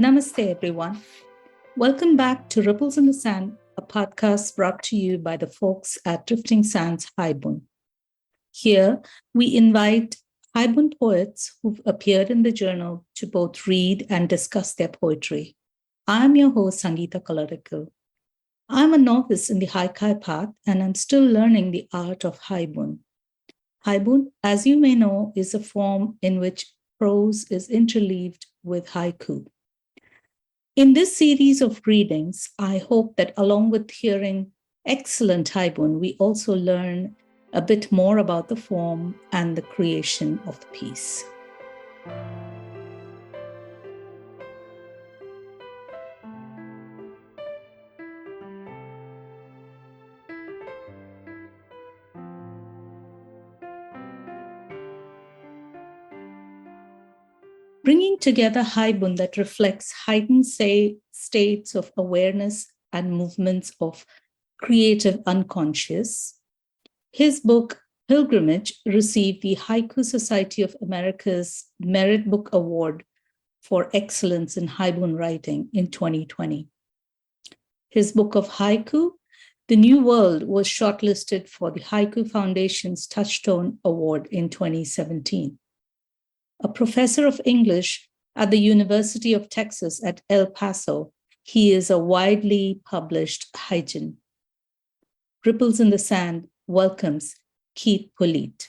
Namaste, everyone. Welcome back to Ripples in the Sand, a podcast brought to you by the folks at Drifting Sands Haibun. Here, we invite Haibun poets who've appeared in the journal to both read and discuss their poetry. I'm your host, Sangita. I'm a novice in the haikai path, and I'm still learning the art of Haibun. Haibun, as you may know, is a form in which prose is interleaved with haiku. In this series of readings, I hope that along with hearing excellent Haibun, we also learn a bit more about the form and the creation of the piece. Bringing together Haibun that reflects heightened states of awareness and movements of creative unconscious, his book, Pilgrimage, received the Haiku Society of America's Merit Book Award for Excellence in Haibun Writing in 2020. His book of haiku, The New World, was shortlisted for the Haiku Foundation's Touchstone Award in 2017. A professor of English at the University of Texas at El Paso, he is a widely published haijin. Ripples in the Sand welcomes Keith Polette.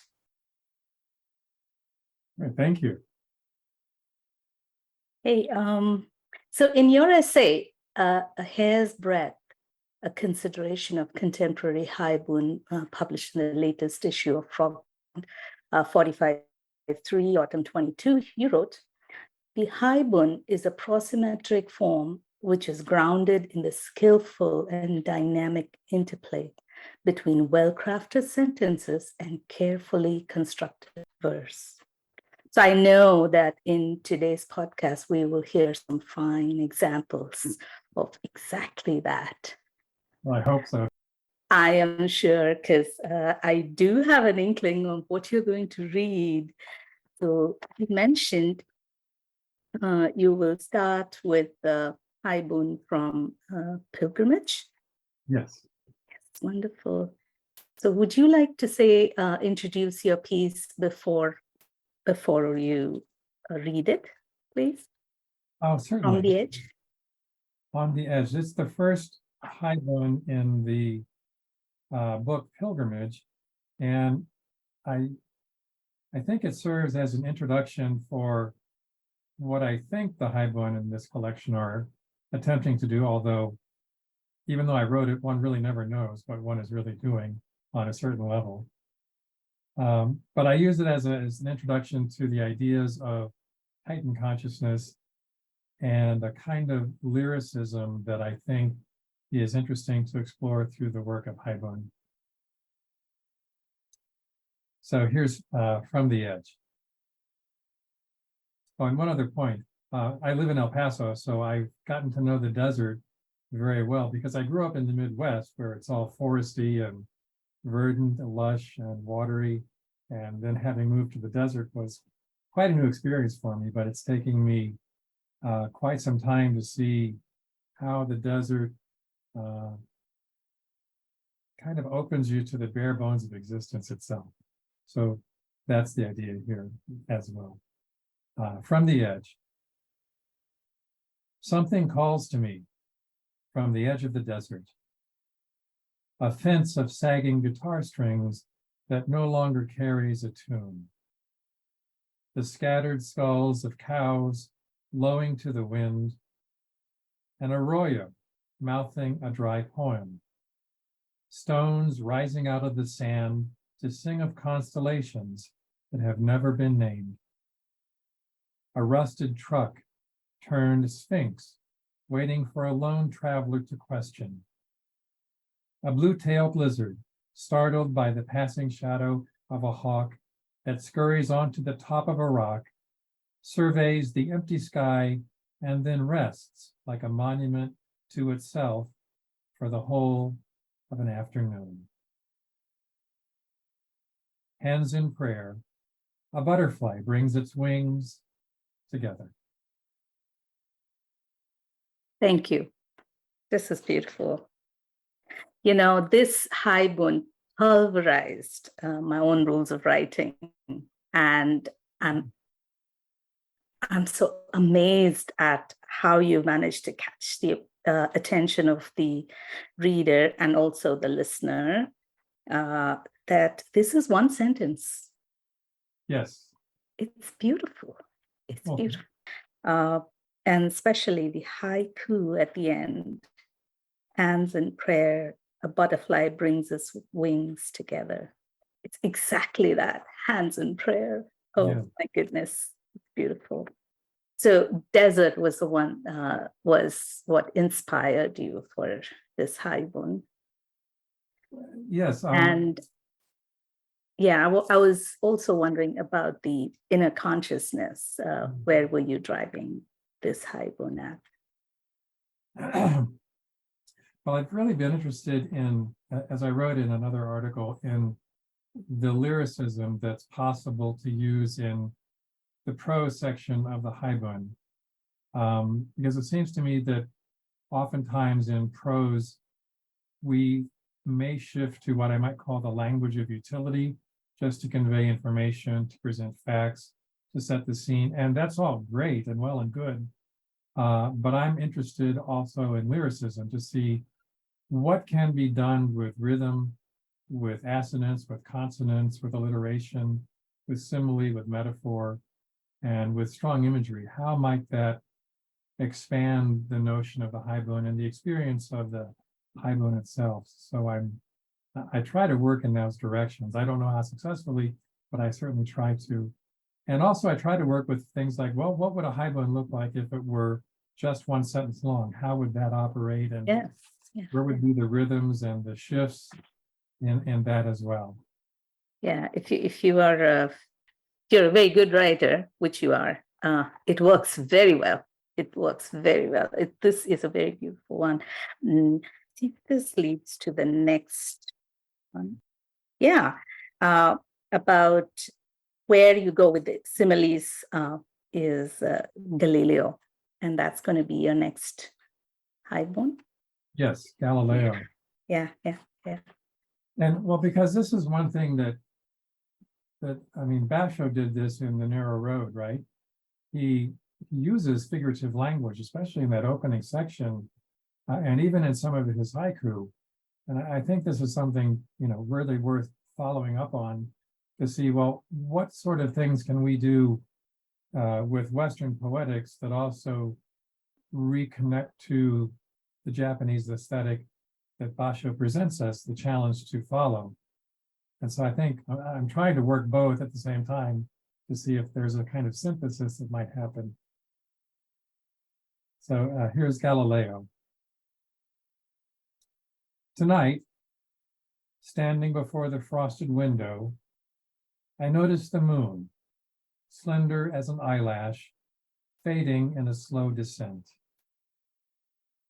Thank you. Hey, so in your essay, A Hair's Breadth, a consideration of contemporary Haibun, published in the latest issue of Frog 45.3, autumn 22, you wrote, the Haibun is a prosymmetric form which is grounded in the skillful and dynamic interplay between well-crafted sentences and carefully constructed verse. So I know that in today's podcast, we will hear some fine examples of exactly that. Well, I hope so. I am sure, because I do have an inkling of what you're going to read. So you mentioned you will start with the Haibun from Pilgrimage. Yes. Yes, wonderful. So would you like to introduce your piece before you read it, please? Oh, certainly. From the Edge. On the Edge. It's the first Haibun in the book Pilgrimage, and I think it serves as an introduction for what I think the Haibun in this collection are attempting to do, although even though I wrote it, one really never knows what one is really doing on a certain level. But I use it as an introduction to the ideas of heightened consciousness and a kind of lyricism that I think is interesting to explore through the work of Haibun. So here's From the Edge. Oh, and one other point. I live in El Paso, so I've gotten to know the desert very well because I grew up in the Midwest where it's all foresty and verdant and lush and watery. And then having moved to the desert was quite a new experience for me, but it's taking me quite some time to see how the desert kind of opens you to the bare bones of existence itself. So that's the idea here as well. From the Edge. Something calls to me from the edge of the desert. A fence of sagging guitar strings that no longer carries a tune. The scattered skulls of cows lowing to the wind. An arroyo mouthing a dry poem. Stones rising out of the sand to sing of constellations that have never been named. A rusted truck turned sphinx, waiting for a lone traveler to question. A blue-tailed lizard, startled by the passing shadow of a hawk that scurries onto the top of a rock, surveys the empty sky and then rests like a monument to itself for the whole of an afternoon. Hands in prayer, a butterfly brings its wings together. Thank you. This is beautiful. You know, this haibun pulverized my own rules of writing, and I'm I'm so amazed at how you managed to catch the attention of the reader and also the listener. That this is one sentence. Yes. It's beautiful. It's Well, beautiful. And especially the haiku at the end, hands in prayer, a butterfly brings its wings together. It's exactly that, hands in prayer. Oh, yeah. my goodness, it's beautiful. So desert was the one, was what inspired you for this haibun. Yes. And yeah, I was also wondering about the inner consciousness. Where were you driving this haibun at? Well, I've really been interested in, as I wrote in another article, in the lyricism that's possible to use in the prose section of the haibun. Because it seems to me that oftentimes in prose, we may shift to what I might call the language of utility, just to convey information, to present facts, to set the scene. And that's all great and well and good. But I'm interested also in lyricism to see what can be done with rhythm, with assonance, with consonance, with alliteration, with simile, with metaphor, and with strong imagery. How might that expand the notion of the haibun and the experience of the haibun itself? So I try to work in those directions. I don't know how successfully, but I certainly try to. And also I try to work with things like, well, what would a haibun look like if it were just one sentence long? How would that operate? And Yes. where would be the rhythms and the shifts in that as well? Yeah, if you are you're a very good writer, which you are, it works very well. It works very well. This is a very beautiful one. I think this leads to the next one. Yeah, about where you go with the similes is Galileo, and that's going to be your next haibun. Yes, Galileo. Yeah. And well, because this is one thing that I mean, Basho did this in The Narrow Road, right? He uses figurative language, especially in that opening section, and even in some of his haiku. And I think this is something, really worth following up on to see, well, what sort of things can we do with Western poetics that also reconnect to the Japanese aesthetic that Basho presents us, the challenge to follow. And so I think I'm trying to work both at the same time to see if there's a kind of synthesis that might happen. So here's Galileo. Tonight, standing before the frosted window, I noticed the moon, slender as an eyelash, fading in a slow descent.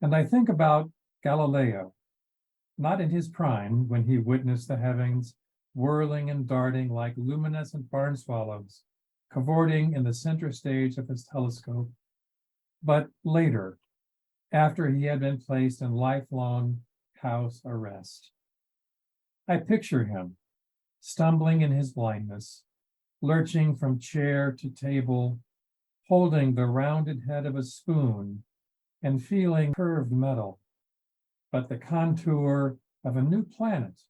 And I think about Galileo, not in his prime when he witnessed the heavens whirling and darting like luminescent barn swallows, cavorting in the center stage of his telescope, but later, after he had been placed in lifelong house arrest. I picture him, stumbling in his blindness, lurching from chair to table, holding the rounded head of a spoon and feeling curved metal, but the contour of a new planet,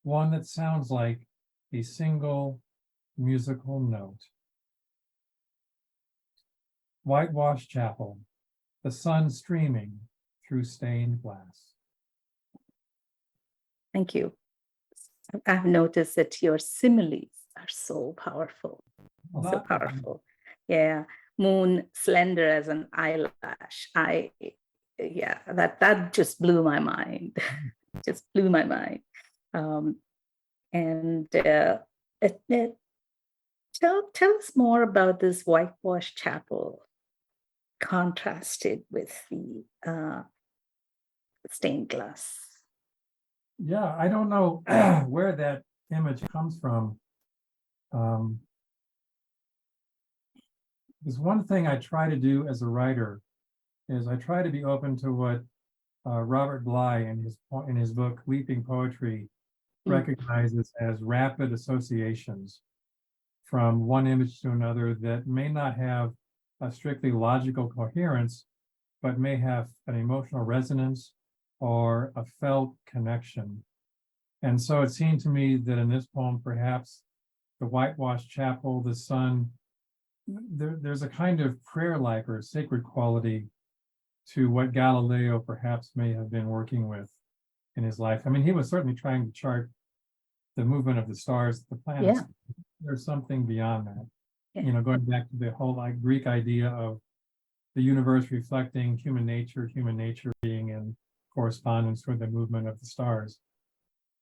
one that sounds like a single musical note. Whitewashed chapel, the sun streaming through stained glass. Thank you. I've noticed that your similes are so powerful. So powerful. Yeah. Moon slender as an eyelash. That just blew my mind. Just blew my mind. Tell us more about this whitewashed chapel contrasted with the stained glass. Yeah, I don't know where that image comes from. There's one thing I try to do as a writer is I try to be open to what Robert Bly in his book Leaping Poetry recognizes as rapid associations from one image to another that may not have a strictly logical coherence, but may have an emotional resonance or a felt connection. And so it seemed to me that in this poem, perhaps the whitewashed chapel, the sun, there's a kind of prayer-like or sacred quality to what Galileo perhaps may have been working with in his life. I mean, he was certainly trying to chart the movement of the stars, the planets. Yeah. There's something beyond that. Yeah. You know, going back to the whole Greek idea of the universe reflecting human nature being in correspondence with the movement of the stars.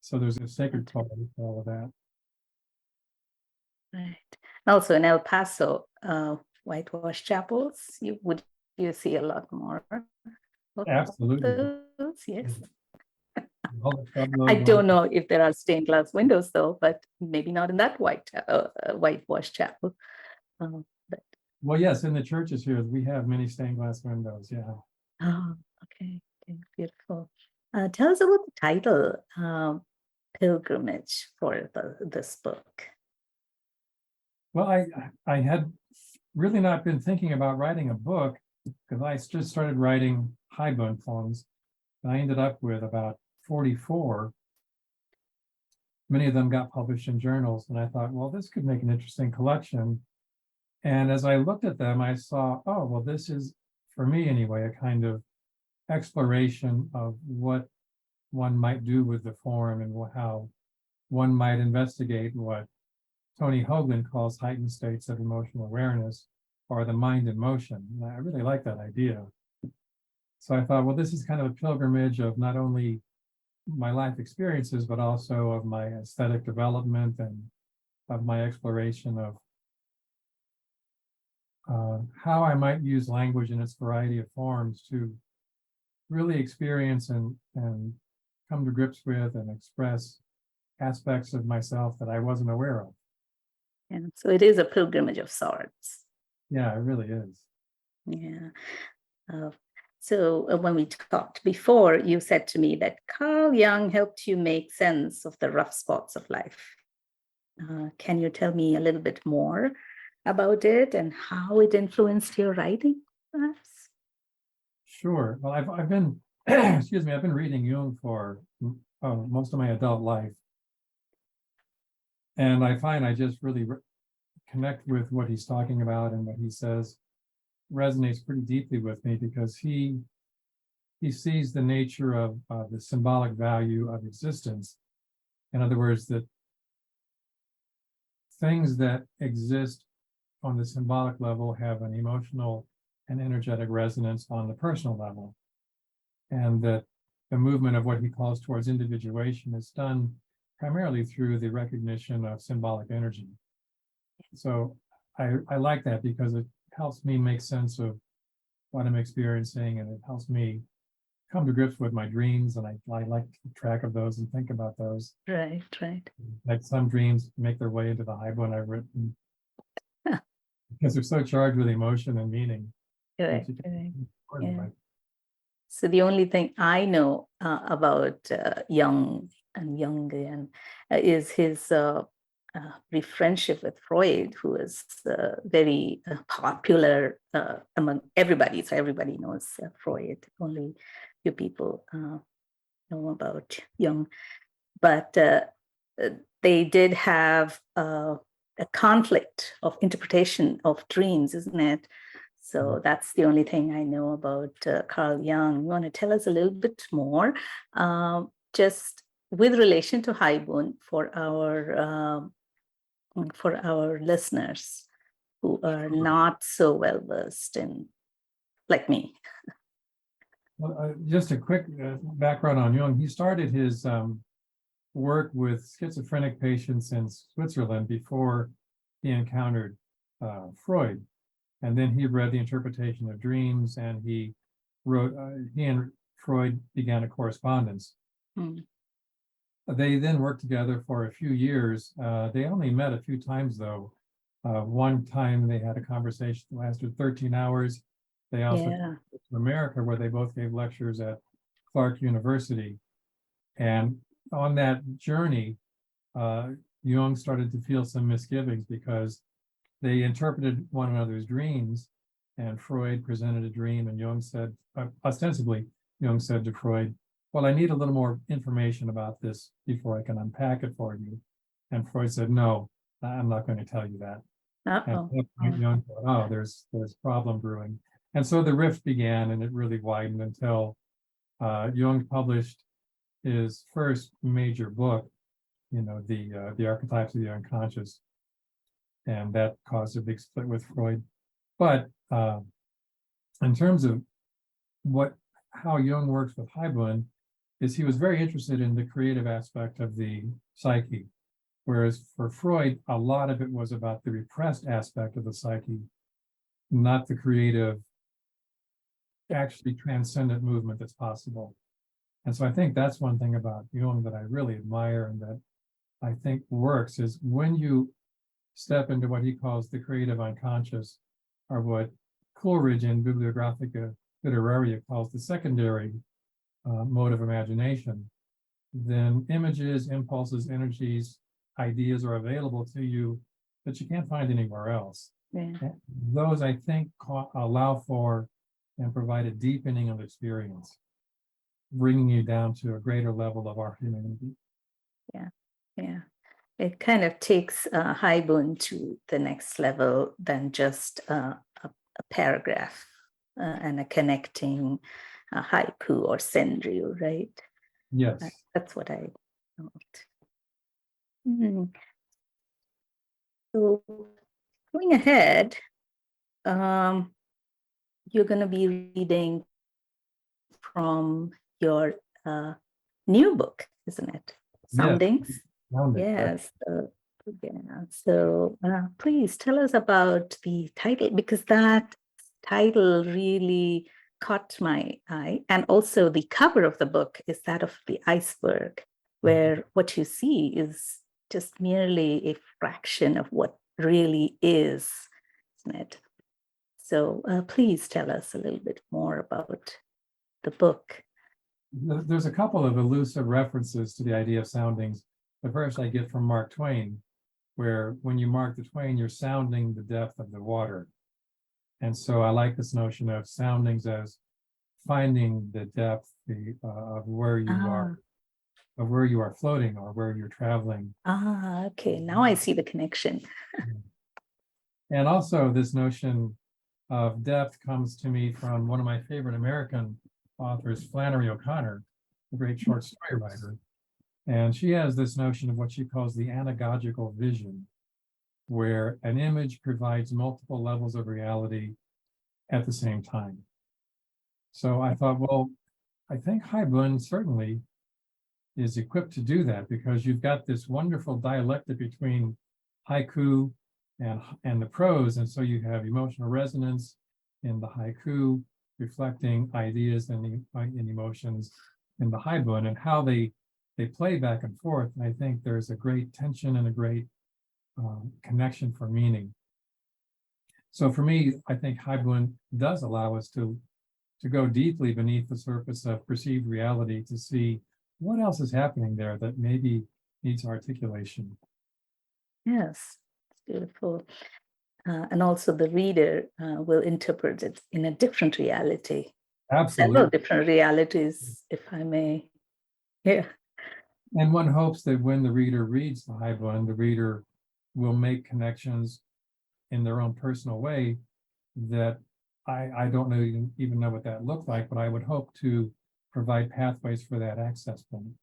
So there's a sacred quality to all of that. Right. Also in El Paso, whitewashed chapels, you see a lot more of Absolutely. those, yes. All the Pueblos, I don't know if there are stained glass windows though, but maybe not in that whitewashed chapel. But well, yes, in the churches here, we have many stained glass windows. Yeah. oh, okay, beautiful. Tell us about the title, Pilgrimage, for this book. Well, I had really not been thinking about writing a book because I just started writing Haibun poems. And I ended up with about 44. Many of them got published in journals. And I thought, well, this could make an interesting collection. And as I looked at them, I saw, oh, well, this is, for me anyway, a kind of exploration of what one might do with the form and how one might investigate what Tony Hoagland calls heightened states of emotional awareness, or the mind in motion. And I really like that idea. So I thought, well, this is kind of a pilgrimage of not only my life experiences, but also of my aesthetic development and of my exploration of how I might use language in its variety of forms to really experience and come to grips with and express aspects of myself that I wasn't aware of. And so it is a pilgrimage of sorts. Yeah, it really is. Yeah. So when we talked before, you said to me that Carl Jung helped you make sense of the rough spots of life. Can you tell me a little bit more about it and how it influenced your writing, perhaps? Sure. Well, I've been, excuse me, I've been reading Jung for most of my adult life. And I find I just really connect with what he's talking about, and what he says resonates pretty deeply with me, because he sees the nature of the symbolic value of existence. In other words, that things that exist on the symbolic level have an emotional and energetic resonance on the personal level. And that the movement of what he calls towards individuation is done primarily through the recognition of symbolic energy. So I like that, because it helps me make sense of what I'm experiencing, and it helps me come to grips with my dreams. And I like to keep track of those and think about those. Right. Like some dreams make their way into the Haibun I've written because they're so charged with emotion and meaning. Correct. Yeah. So the only thing I know about Jung and Jungian is his brief friendship with Freud, who is very popular among everybody. So everybody knows Freud. Only few people know about Jung. But they did have a conflict of interpretation of dreams, isn't it? So that's the only thing I know about Carl Jung. You want to tell us a little bit more, just with relation to Haibun, for our listeners who are not so well versed in, like me. Well, just a quick background on Jung. He started his work with schizophrenic patients in Switzerland before he encountered Freud. And then he read The Interpretation of Dreams, and he and Freud began a correspondence. They then worked together for a few years. They only met a few times, though. One time they had a conversation that lasted 13 hours. They also Yeah. came to America, where they both gave lectures at Clark University. And on that journey, Jung started to feel some misgivings because they interpreted one another's dreams, and Freud presented a dream, and Jung said, ostensibly, Jung said to Freud, well, I need a little more information about this before I can unpack it for you. And Freud said, no, I'm not going to tell you that. And at that point, Jung thought, oh, there's problem brewing. And so the rift began, and it really widened until Jung published his first major book, the Archetypes of the Unconscious, and that caused a big split with Freud. But in terms of how Jung works with Haibun, is he was very interested in the creative aspect of the psyche, whereas for Freud, a lot of it was about the repressed aspect of the psyche, not the creative, actually transcendent movement that's possible. And so I think that's one thing about Jung that I really admire and that I think works, is when you step into what he calls the creative unconscious, or what Coleridge in Bibliographica Literaria calls the secondary mode of imagination, then images, impulses, energies, ideas are available to you that you can't find anywhere else. Yeah. Those, I think, allow for and provide a deepening of experience, bringing you down to a greater level of our humanity. Yeah, yeah. It kind of takes Haibun to the next level than just a paragraph and a connecting haiku or senryu, right? Yes. That's what I thought. So going ahead, you're going to be reading from your new book, isn't it? Soundings. Yes. Soundings, Yes. So please tell us about the title, because that title really caught my eye. And also the cover of the book is that of the iceberg, where what you see is just merely a fraction of what really is, isn't it? So please tell us a little bit more about the book. There's a couple of elusive references to the idea of soundings. The first I get from Mark Twain, where when you mark the Twain, you're sounding the depth of the water. And so I like this notion of soundings as finding the depth of where you are, of where you are floating or where you're traveling. Okay. Now I see the connection. And also this notion of depth comes to me from one of my favorite American authors, Flannery O'Connor, a great short story writer. And she has this notion of what she calls the anagogical vision, where an image provides multiple levels of reality at the same time. So I thought, well, I think Haibun certainly is equipped to do that, because you've got this wonderful dialectic between haiku and the prose. And so you have emotional resonance in the haiku, reflecting ideas and emotions in the haibun, and how they play back and forth. And I think there's a great tension and a great connection for meaning. So for me, I think haibun does allow us to go deeply beneath the surface of perceived reality to see what else is happening there that maybe needs articulation. Yes, it's beautiful. And also the reader will interpret it in a different reality. Absolutely. Several different realities, if I may. Yeah. And one hopes that when the reader reads the haibun, the reader will make connections in their own personal way that I don't know even know what that looked like, but I would hope to provide pathways for that access point.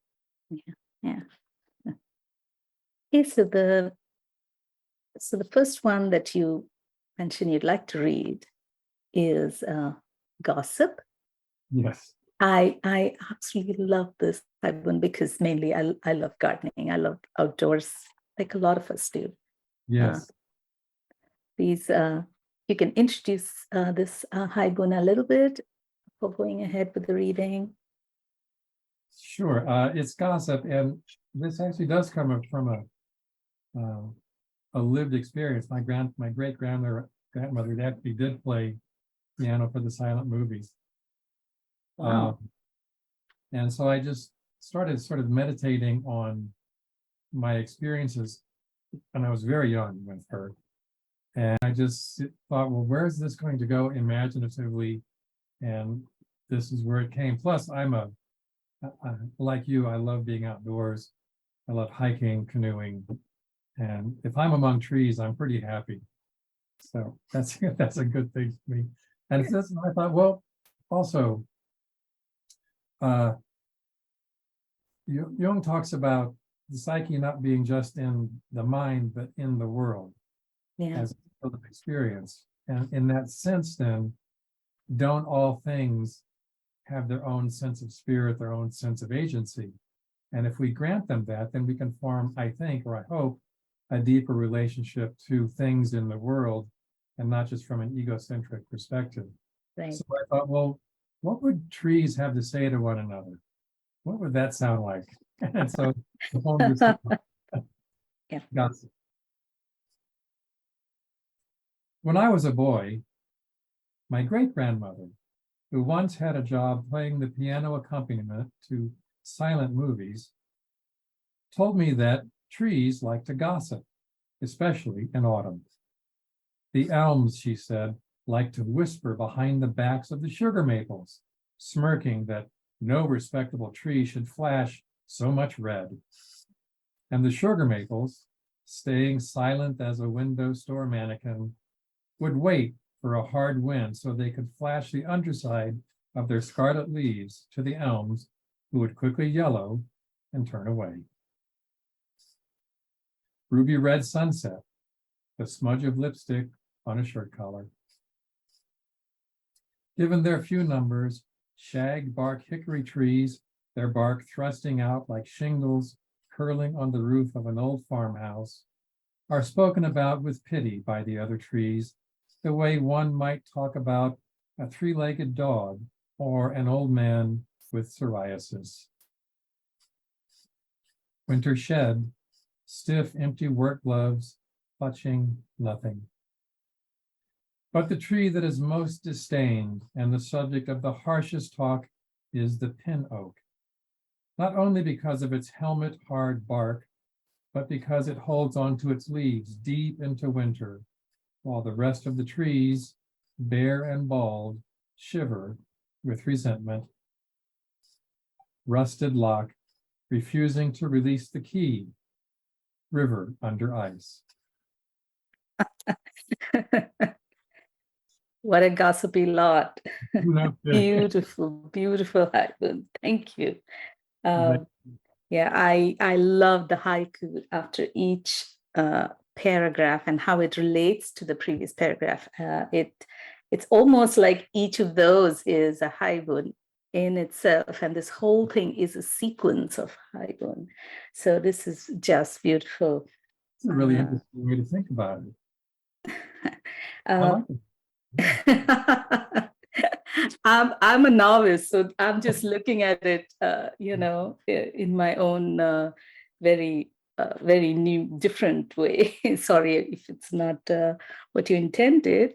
Yeah. Okay, so the first one that you mentioned you'd like to read is Gossip. Yes. I absolutely love this one because mainly I love gardening. I love outdoors, like a lot of us do. Yes. Please, you can introduce this haibun a little bit before going ahead with the reading. Sure. It's Gossip, and this actually does come from a lived experience. My great grandmother actually did play piano for the silent movies. Wow. And so I just started sort of meditating on my experiences when I was very young with her. And I just thought, well, where is this going to go imaginatively? And this is where it came. Plus, like you, I love being outdoors. I love hiking, canoeing. And if I'm among trees, I'm pretty happy. So that's a good thing for me. And that's I thought, well, also, Jung talks about the psyche not being just in the mind, but in the world as a field of experience. And in that sense, then, don't all things have their own sense of spirit, their own sense of agency? And if we grant them that, then we can form, I think, or I hope, a deeper relationship to things in the world, and not just from an egocentric perspective. Right. So I thought, well, what would trees have to say to one another? What would that sound like? And so the poem just gossip. When I was a boy, my great-grandmother, who once had a job playing the piano accompaniment to silent movies, told me that trees like to gossip, especially in autumn. The elms, she said, like to whisper behind the backs of the sugar maples, smirking that no respectable tree should flash so much red. And the sugar maples, staying silent as a window store mannequin, would wait for a hard wind so they could flash the underside of their scarlet leaves to the elms, who would quickly yellow and turn away. Ruby red sunset, the smudge of lipstick on a shirt collar. Given their few numbers, shagged bark hickory trees, their bark thrusting out like shingles curling on the roof of an old farmhouse, are spoken about with pity by the other trees, the way one might talk about a three-legged dog or an old man with psoriasis. Winter shed, stiff, empty work gloves, clutching nothing. But the tree that is most disdained and the subject of the harshest talk is the pin oak, not only because of its helmet-hard bark, but because it holds onto its leaves deep into winter, while the rest of the trees, bare and bald, shiver with resentment. Rusted lock, refusing to release the key, river under ice. What a gossipy lot. No, Beautiful, beautiful haiku. Thank you. Yeah, I love the haiku after each paragraph and how it relates to the previous paragraph. It's almost like each of those is a haibun in itself, and this whole thing is a sequence of haibun. So this is just beautiful. It's a really interesting way to think about it. I like it. I'm a novice, so I'm just looking at it, in my own very new, different way. Sorry if it's not what you intended,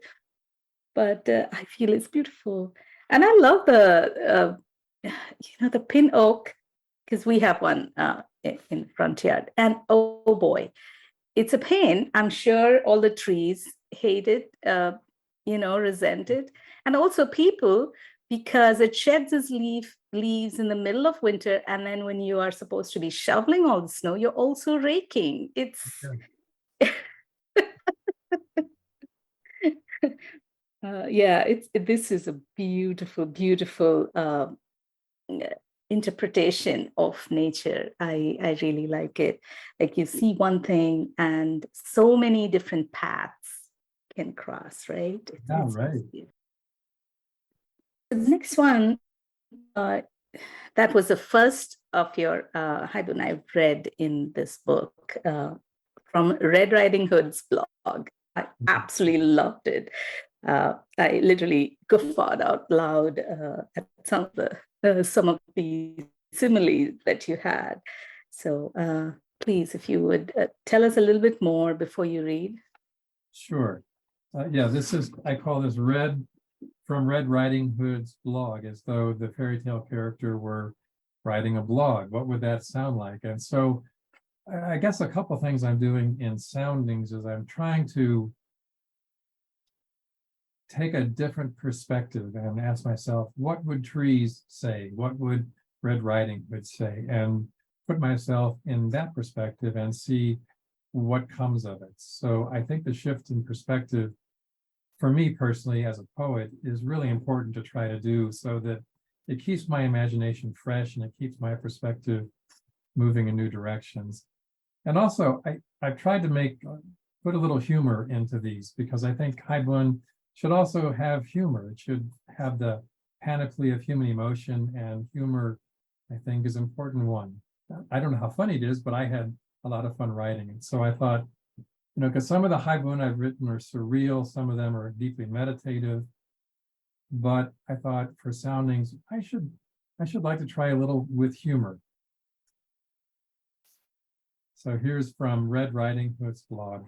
but I feel it's beautiful, and I love the pin oak, because we have one in the front yard, and oh boy, it's a pain. I'm sure all the trees hate it. Resented, and also people, because it sheds its leaves in the middle of winter, and then when you are supposed to be shoveling all the snow, you're also raking. It's this is a beautiful, beautiful interpretation of nature. I really like it. Like, you see one thing and so many different paths can cross, right? Right. The next one, that was the first of your haibun I've read in this book, from Red Riding Hood's blog. I absolutely loved it. I literally guffawed out loud at some of the similes that you had. So please, if you would tell us a little bit more before you read. Sure. Yeah, I call this Red from Red Riding Hood's blog, as though the fairy tale character were writing a blog. What would that sound like? And so I guess a couple things I'm doing in soundings is I'm trying to take a different perspective and ask myself, what would trees say? What would Red Riding Hood say? And put myself in that perspective and see what comes of it. So I think the shift in perspective, for me personally as a poet, is really important to try to do, so that it keeps my imagination fresh and it keeps my perspective moving in new directions. And also, I've tried to put a little humor into these, because I think Haibun should also have humor. It should have the panoply of human emotion, and humor, I think, is an important one. I don't know how funny it is, but I had a lot of fun writing it. So I thought, because some of the Haibun I've written are surreal, some of them are deeply meditative, but I thought for soundings, I should like to try a little with humor. So here's from Red Riding Hood's blog.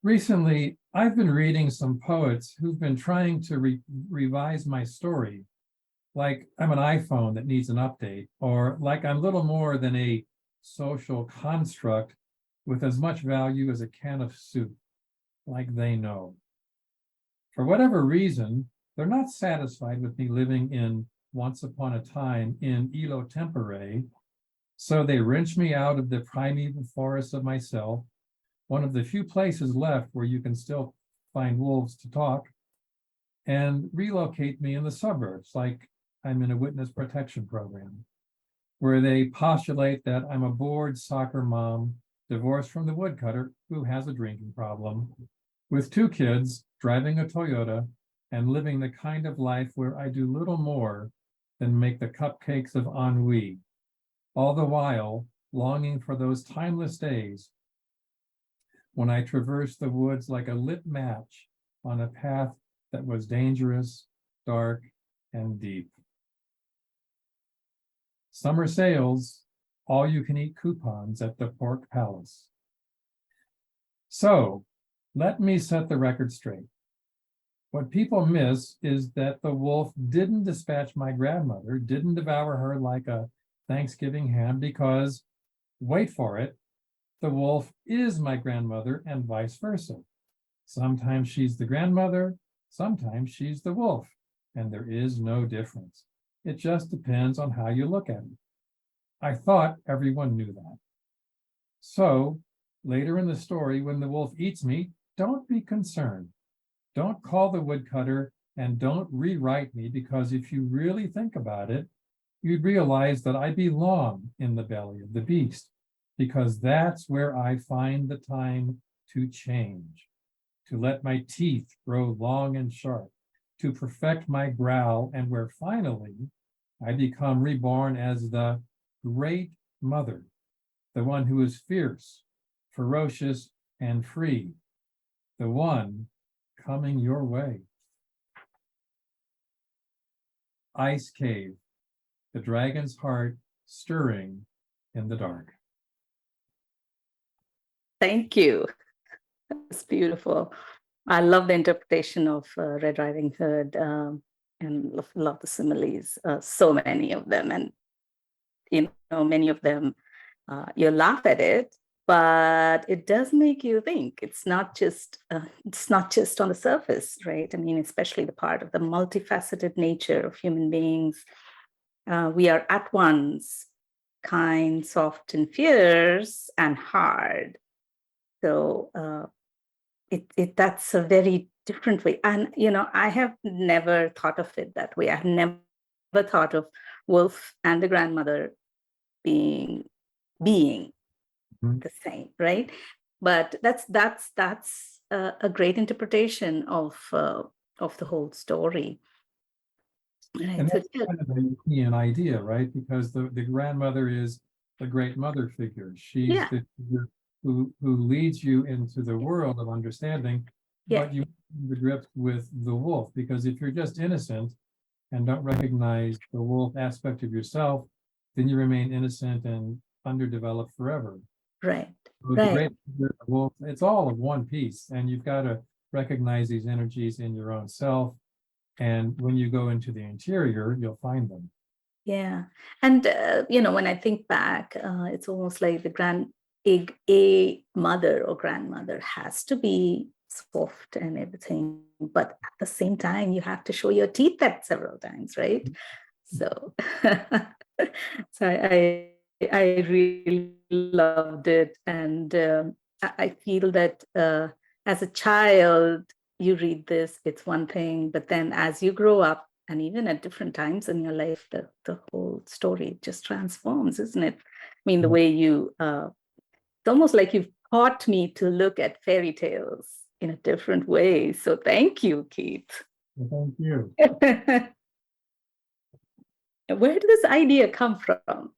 Recently, I've been reading some poets who've been trying to revise my story, like I'm an iPhone that needs an update, or like I'm little more than a social construct with as much value as a can of soup, like they know. For whatever reason, they're not satisfied with me living in Once Upon a Time in Ilo Tempore, so they wrench me out of the primeval forest of myself, one of the few places left where you can still find wolves to talk, and relocate me in the suburbs, like I'm in a witness protection program, where they postulate that I'm a bored soccer mom, divorced from the woodcutter who has a drinking problem, with 2 kids, driving a Toyota, and living the kind of life where I do little more than make the cupcakes of ennui, all the while longing for those timeless days when I traversed the woods like a lit match on a path that was dangerous, dark, and deep. Summer sales, all-you-can-eat coupons at the Pork Palace. So, let me set the record straight. What people miss is that the wolf didn't dispatch my grandmother, didn't devour her like a Thanksgiving ham, because, wait for it, the wolf is my grandmother and vice versa. Sometimes she's the grandmother, sometimes she's the wolf, and there is no difference. It just depends on how you look at it. I thought everyone knew that. So, later in the story, when the wolf eats me, don't be concerned. Don't call the woodcutter and don't rewrite me, because if you really think about it, you'd realize that I belong in the belly of the beast, because that's where I find the time to change, to let my teeth grow long and sharp, to perfect my growl, and where finally I become reborn as the Great Mother, the one who is fierce, ferocious, and free, the one coming your way. Ice Cave, the dragon's heart stirring in the dark. Thank you. That's beautiful. I love the interpretation of Red Riding Hood, and love the similes, so many of them. And, many of them, you laugh at it, but it does make you think. It's not just on the surface, right? I mean, especially the part of the multifaceted nature of human beings. We are at once kind, soft, and fierce, and hard. So that's a very different way. And, I have never thought of it that way. I've never thought of wolf and the grandmother being the same, right? But that's a great interpretation of the whole story. And that's kind of a Jungian idea, right? Because the grandmother is the great mother figure. She's the figure who leads you into the world of understanding, but you the grip with the wolf, because if you're just innocent and don't recognize the wolf aspect of yourself, then you remain innocent and underdeveloped forever. Right. So the great wolf, it's all of one piece, and you've got to recognize these energies in your own self. And when you go into the interior, you'll find them. Yeah. And, when I think back, it's almost like a mother or grandmother has to be soft and everything. But at the same time, you have to show your teeth that several times, right? So, so I really loved it. And I feel that as a child, you read this, it's one thing, but then as you grow up, and even at different times in your life, the whole story just transforms, isn't it? I mean, the way it's almost like you've taught me to look at fairy tales in a different way. So thank you, Keith. Well, thank you. Where did this idea come from?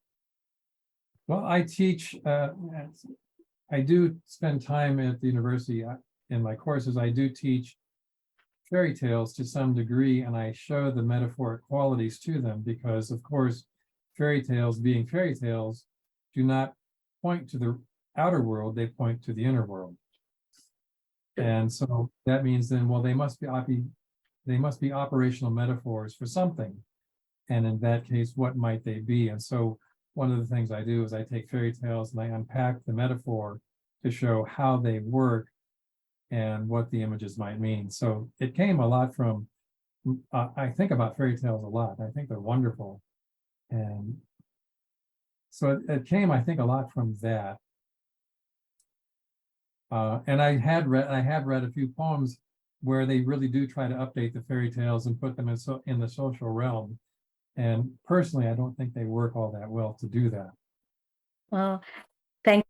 Well, I teach, I do spend time at the university in my courses. I do teach fairy tales to some degree, and I show the metaphoric qualities to them because, of course, fairy tales, being fairy tales, do not point to the outer world, they point to the inner world. And so that means then, well, they must be operational metaphors for something. And in that case, what might they be? And so one of the things I do is I take fairy tales and I unpack the metaphor to show how they work and what the images might mean. So it came a lot from, I think about fairy tales a lot. I think they're wonderful. And so it came, I think, a lot from that. And I have read a few poems where they really do try to update the fairy tales and put them in the social realm. And personally, I don't think they work all that well to do that. Well, thank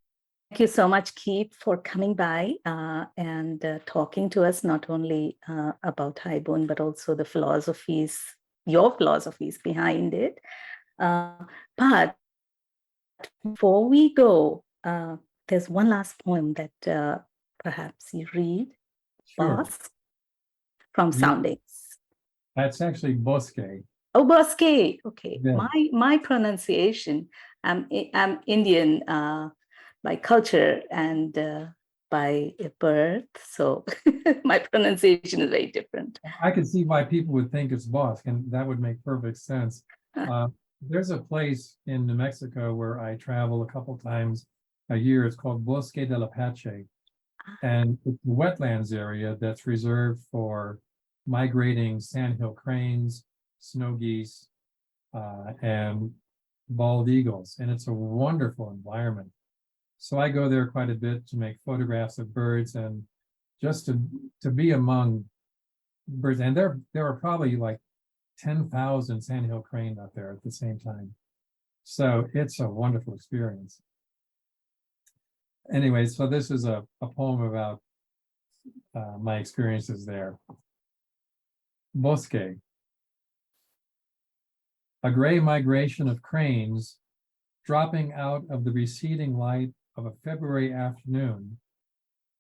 you so much, Keith, for coming by and talking to us, not only about Haibun, but also the philosophies, your philosophies behind it. But before we go, there's one last poem that perhaps you read, Sure. Bosque, from Soundings. That's actually Bosque. Oh, Bosque. Okay. Yeah. My pronunciation, I'm Indian by culture and by birth, so my pronunciation is very different. I can see why people would think it's Bosque, and that would make perfect sense. There's a place in New Mexico where I travel a couple times a year. It's called Bosque del Apache, and it's a wetlands area that's reserved for migrating sandhill cranes, snow geese, and bald eagles, and it's a wonderful environment. So I go there quite a bit to make photographs of birds and just to be among birds. And there are probably like 10,000 sandhill crane out there at the same time. So it's a wonderful experience. Anyway, so this is a poem about my experiences there. Bosque. A gray migration of cranes dropping out of the receding light of a February afternoon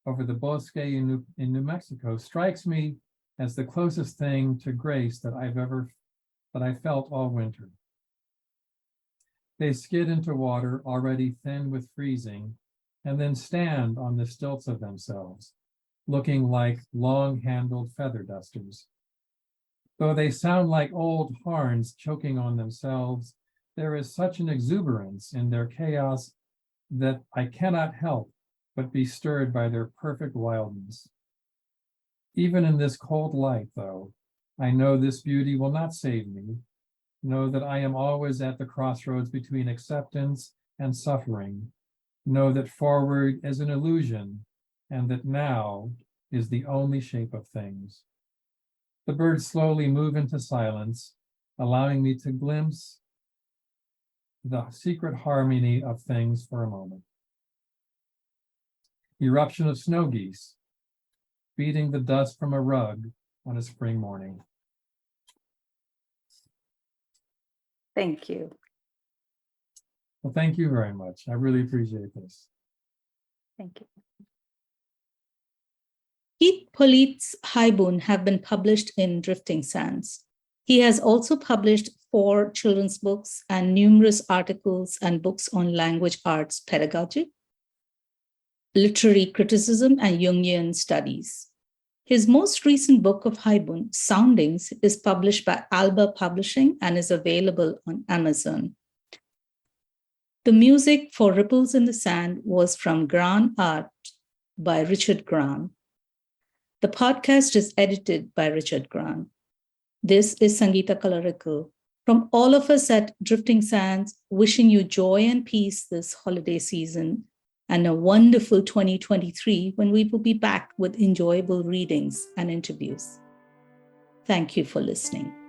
over the bosque in New Mexico strikes me as the closest thing to grace that I felt all winter. They skid into water already thin with freezing, and then stand on the stilts of themselves, looking like long-handled feather dusters. Though they sound like old horns choking on themselves, there is such an exuberance in their chaos that I cannot help but be stirred by their perfect wildness. Even in this cold light, though, I know this beauty will not save me. Know that I am always at the crossroads between acceptance and suffering. Know that forward is an illusion, and that now is the only shape of things. The birds slowly move into silence, allowing me to glimpse the secret harmony of things for a moment. Eruption of snow geese, beating the dust from a rug on a spring morning. Thank you. Well, thank you very much. I really appreciate this. Thank you. Keith Polette's Haibun have been published in Drifting Sands. He has also published 4 children's books and numerous articles and books on language arts pedagogy, literary criticism, and Jungian studies. His most recent book of Haibun, Soundings, is published by Alba Publishing and is available on Amazon. The music for Ripples in the Sand was from Gran Art by Richard Gran. The podcast is edited by Richard Gran. This is Sangita Kalarikul. From all of us at Drifting Sands, wishing you joy and peace this holiday season and a wonderful 2023 when we will be back with enjoyable readings and interviews. Thank you for listening.